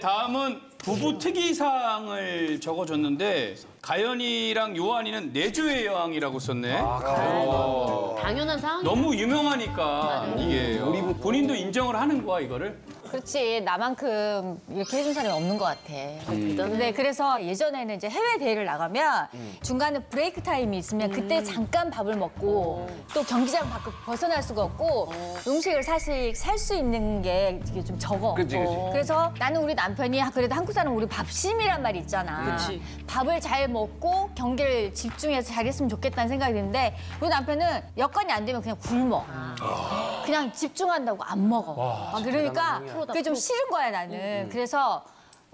다음은 부부 특이사항을 적어줬는데 가연이랑 요한이는 내조의 여왕이라고 썼네. 당연한 상황. 너무 유명하니까 이게 본인도 인정을 하는 거야 이거를? 그렇지. 나만큼 이렇게 해준 사람이 없는 것 같아. 네, 그래서 예전에는 이제 해외 대회를 나가면 중간에 브레이크 타임이 있으면 그때 잠깐 밥을 먹고 또 경기장 밖을 벗어날 수가 없고 음식을 사실 살 수 있는 게 이게 좀 적어. 그치. 그래서 나는 우리 남편이 그래도 한국 사람 우리 밥심이란 말이 있잖아. 그치. 밥을 잘 먹고 경기를 집중해서 잘했으면 좋겠다는 생각이 드는데 우리 남편은 여건이 안 되면 그냥 굶어. 그냥 집중한다고 안 먹어. 그러니까 그게 좀 싫은 거야 나는. 그래서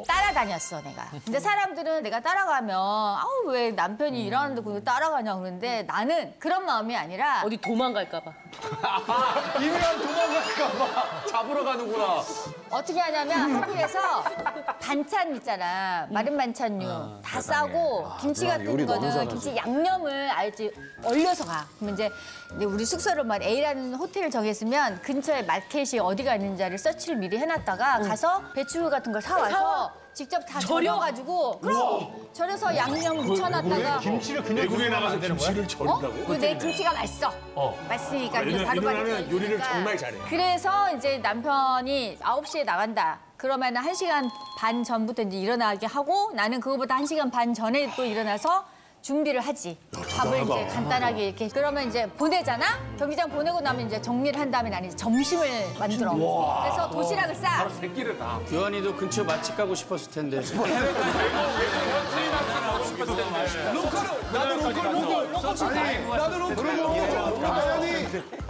따라다녔어 내가. 근데 사람들은 내가 따라가면 아우 왜 남편이 일하는데 그걸 따라가냐 그러는데 나는 그런 마음이 아니라 어디 도망갈까 봐. 이미랑 도망갈까 봐 잡으러 가는구나. 어떻게 하냐면 한국에서 반찬 있잖아. 마른 반찬류 다 싸고 김치 같은 거는 김치 양념을 알지 얼려서 가. 그러면 이제 우리 숙소를 막 A라는 호텔을 정했으면 근처에 마켓이 어디가 있는지를 서치를 미리 해놨다가 가서 배추 같은 걸 사와서 직접 다 절여가지고 그럼 절여서 양념 묻혀놨다가 김치를 그냥 외국에 나가서 김치를 절인다고? 내 김치가 맛있어. 맛있으니까 이제 바로바로 누나는 요리를 정말 잘해. 그래서 이제 남편이 9시에 나간다. 그러면 1시간 반 전부터 이제 일어나게 하고 나는 그거보다 1시간 반 전에 또 일어나서 준비를 하지. 밥을 이제 간단하게 이렇게. 그러면 이제 보내잖아? 경기장 보내고 나면 이제 정리를 한 다음에 나는 이제 점심을 만들어. 그래서 도시락을 싸. 바로 새끼를 다. 요한이도 근처 맛집 가고 싶었을 텐데. 나도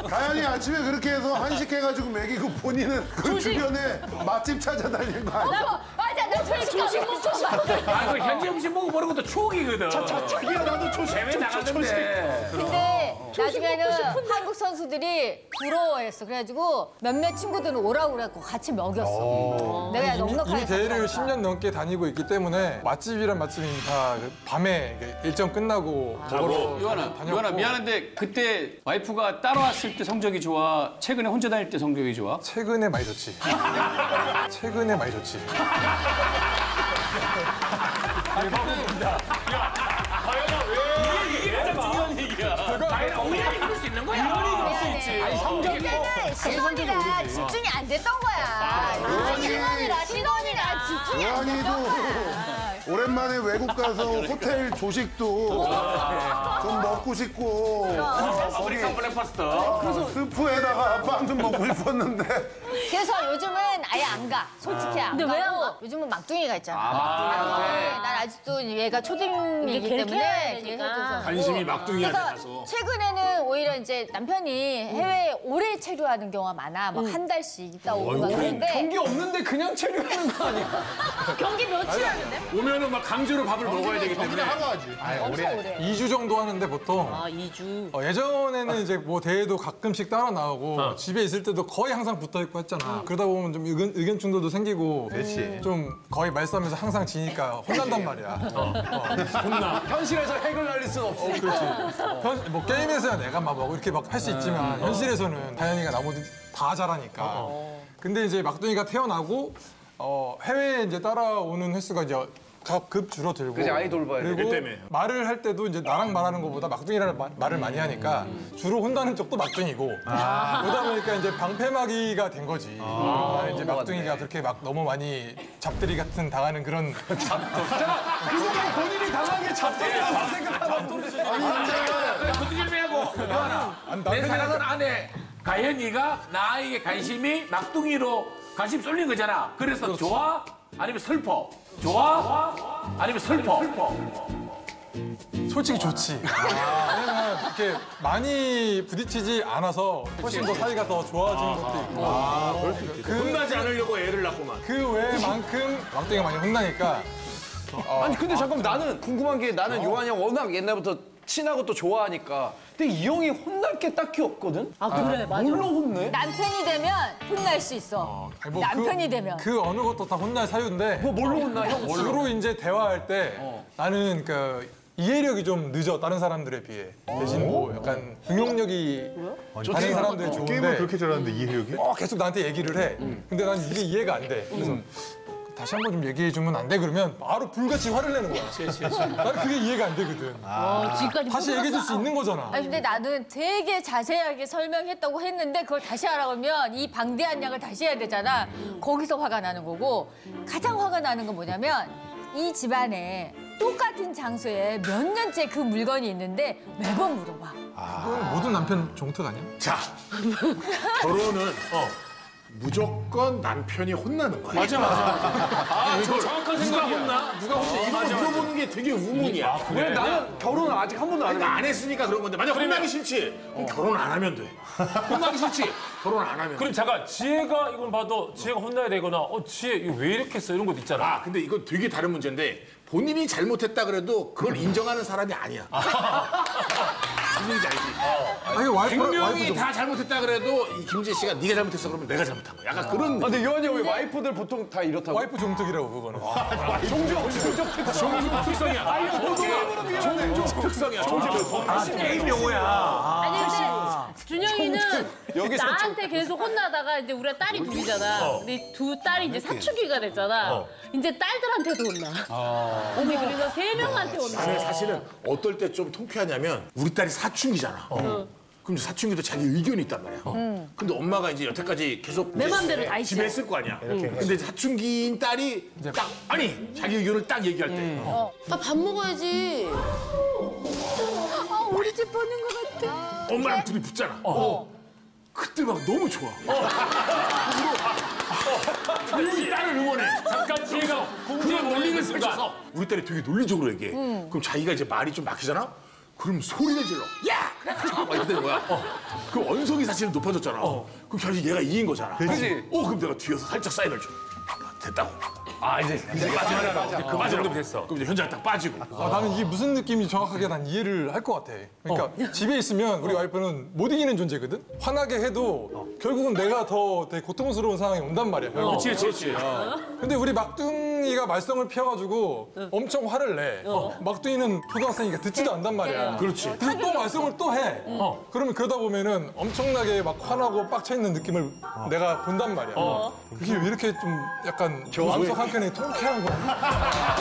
가연이 아침에 그렇게 해서 한식해가지고 먹이고 본인은 그 주변에 맛집 찾아다니는 거 아니야? 맞아, 나 조식 먹고 아, 그 현지 음식 먹어보는 것도 추억이거든. 자기야 나도 조식 해외 나갔는데. 근데 나중에는 한국 선수들이 부러워했어. 그래가지고 몇몇 친구들은 오라고 그래갖고 같이 먹였어. 내가 넉넉하게. 이미 대회를 10년 넘게 다니고 있기 때문에 맛집이란 맛집이 다 밤에 일정 끝나고 먹으러 요한아 미안한데 그때 와이프가 따라왔을 때 성적이 좋아? 최근에 혼자 다닐 때 성적이 좋아? 최근에 많이 좋지. 최근에 많이 좋지. 중요한 얘기야. 우연히 그럴 수 있는 거야. 아니, 성적이 신혼이라 집중이 안 됐던 거야. 신혼이라 집중이 안 됐던 거야. 오랜만에 외국 가서 호텔 조식도 좀 먹고 싶고 아메리칸 블랙파스트. 스프에다가 빵 좀 먹고 싶었는데 그래서 요즘은 아예 안 가. 솔직히 안 가고. 왜 안 가? 요즘은 막둥이가 있잖아. 난 아직도 얘가 초딩이기 때문에 되니까. 관심이 막둥이한테 그래서 가서. 최근에는 오히려 이제 남편이 해외에 오래 체류하는 경우가 많아. 막 한 달씩 있다 오고 막 그런데 경기 없는데 그냥 체류하는 거 아니야? 경기 며칠 하는데? 오면은 막 강제로 밥을 먹어야 되기 때문에. 엄청 오래. 2주 정도 하는데 보통 아, 2주. 예전에는 이제 뭐 대회도 가끔씩 따라 나오고 집에 있을 때도 거의 항상 붙어 있고 했잖아. 그러다 보면 좀 의견 충돌도 생기고 좀 거의 말싸움에서 항상 지니까 혼난단 말이야. 혼나. 현실에서 핵을 날릴 순 없어. 그렇지. 뭐 게임에서야 내가 막 이렇게 막 할 수 있지만 현실에서는 다현이가 나머지 다 잘하니까. 근데 이제 막둥이가 태어나고 해외에 이제 따라오는 횟수가 이제 급 줄어들고. 그치, 아이 돌봐야 돼. 그리고 애 때문에. 말을 할 때도 이제 나랑 말하는 것보다 막둥이랑 말을 많이 하니까 주로 혼나는 쪽도 막둥이고. 그러다 보니까 이제 방패막이가 된 거지. 나는 이제 막둥이가 그렇게 막 너무 많이 잡들이 같은 당하는 그런. 그거는 본인이 당하게 잡대라고 생각하는 건드질 빼고. 요한아, 내 사랑하는 아내 가연이가 나에게 관심이 막둥이로 관심 쏠린 거잖아. 그래서 좋아? 아니면 슬퍼? 좋아? 아니면 슬퍼? 솔직히 좋지. 왜냐면 이렇게 많이 부딪히지 않아서 훨씬 더 사이가 더 좋아지는 것도 있고. 혼나지 않으려고 애를 낳고만. 그 외만큼 막둥이가 많이 혼나니까. 아니 근데 잠깐만 나는 궁금한 게 나는 요한이 형 워낙 옛날부터 친하고 또 좋아하니까 근데 이 형이 혼날 게 딱히 없거든? 아, 그래, 맞아. 뭘로 혼내? 남편이 되면 혼날 수 있어. 아니, 뭐 남편이 되면. 그 어느 것도 다 혼날 사유인데. 뭐 뭘로 혼나 형? 주로 이제 대화할 때 나는 그 이해력이 좀 늦어 다른 사람들에 비해. 대신 뭐 약간 응용력이 다른 사람들이 좋은데. 게임을 그렇게 잘하는데 이해력이? 계속 나한테 얘기를 해. 근데 난 이게 이해가 안 돼. 그래서 다시 한번 좀 얘기해 주면 안 돼? 그러면 바로 불같이 화를 내는 거야. 나는 그게 이해가 안 되거든. 지금까지 다시 얘기해 줄 수 있는 거잖아. 아니 근데 나는 되게 자세하게 설명했다고 했는데 그걸 다시 하라고 하면 이 방대한 양을 다시 해야 되잖아. 거기서 화가 나는 거고 가장 화가 나는 건 뭐냐면 이 집안에 똑같은 장소에 몇 년째 그 물건이 있는데 매번 물어봐. 그건 모든 남편 종특 아니야? 자, 결혼은 무조건 남편이 혼나는 거야. 맞아. 아, 저 정확한 생각이야. 누가 혼나? 이거 물어보는 게 되게 의문이야. 왜 나는 결혼을 아직 한 번도 안 그러니까 했는데. 안 했으니까 그런 건데 만약 혼나기 싫지? 그럼 결혼 안 하면 돼. 혼나기 싫지? 결혼 안 하면 돼. 그럼 잠깐 지혜가 이건 봐도 지혜가 혼나야 되거나 지혜 이거 왜 이렇게 했어 이런 것도 있잖아. 아, 근데 이건 되게 다른 문제인데 본인이 잘못했다 그래도 그걸 인정하는 사람이 아니야. 무슨 얘기인지 알지? 아니 와이프 분명히 다 잘못했다 그래도 이 김지혜 씨가 네가 잘못했어 그러면 내가 잘못한 거야. 약간 그런. 근데 요한이 형 왜 와이프들 보통 다 이렇다고? 와이프 종특이라고 그거는. 특성이야. 종종 특성이야. 게임 용어야. 아니 근데 준영이는 여기서 나한테 계속 혼나다가 이제 우리가 딸이 둘이잖아. 근데 두 딸이 이제 사춘기가 됐잖아. 이제 딸들한테도 혼나. 근데 그래서 3명한테 혼나. 사실은 어떨 때 좀 통쾌하냐면 우리 딸이 사춘기잖아. 그럼 사춘기도 자기 의견이 있단 말이야. 근데 엄마가 이제 여태까지 계속 내 맘대로 다 했지. 집에 했을 거 아니야. 근데 사춘기인 딸이 딱 아니 자기 의견을 딱 얘기할 때 나 밥 먹어야지. 아 우리 집 보는 것 같아. 엄마랑 둘이 붙잖아. 그때 막 너무 좋아. 우리 딸을 응원해. 잠깐 지혜가 공주에 몰리는 순간. 우리 딸이 되게 논리적으로 얘기해. 그럼 자기가 이제 말이 좀 막히잖아? 그럼 소리를 질러. 야! 그래, 가자! 막 이렇게 되는 거야. 그 언성이 사실은 높아졌잖아. 그럼 사실 얘가 이긴 거잖아. 그지? 그럼 내가 뒤에서 살짝 사인을 줘. 됐다고. 아, 이제 빠지라. 그만 정도 됐어. 그럼 이제 현장 딱 빠지고. 나는 이게 무슨 느낌인지 정확하게 난 이해를 할 것 같아. 그러니까 집에 있으면 우리 와이프는 못 이기는 존재거든? 화나게 해도 결국은 내가 더 되게 고통스러운 상황이 온단 말이야. 결국. 그렇지. 근데 우리 막둥이가 말썽을 피워가지고 엄청 화를 내. 막둥이는 초등학생이니까 듣지도 않단 말이야. 그렇지. 그래서 또 말썽을 또 해. 그러면 그러다 보면은 엄청나게 막 화나고 빡쳐있는 느낌을 내가 본단 말이야. 그게 왜 이렇게 좀 약간 마음속 한켠에 통쾌한 거야?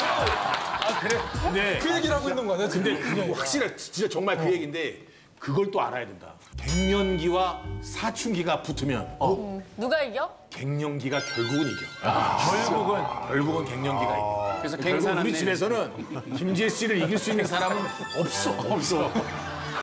근데 그 얘기를 하고 있는 거야, 지금. 근데 확실해. 진짜 정말 그 얘기인데 그걸 또 알아야 된다. 갱년기와 사춘기가 붙으면 누가 이겨? 갱년기가 결국은 이겨. 결국은 갱년기가 이겨. 그래서 결국 갱산한데 우리 집에서는 김지혜 씨를 이길 수 있는 사람은 없어.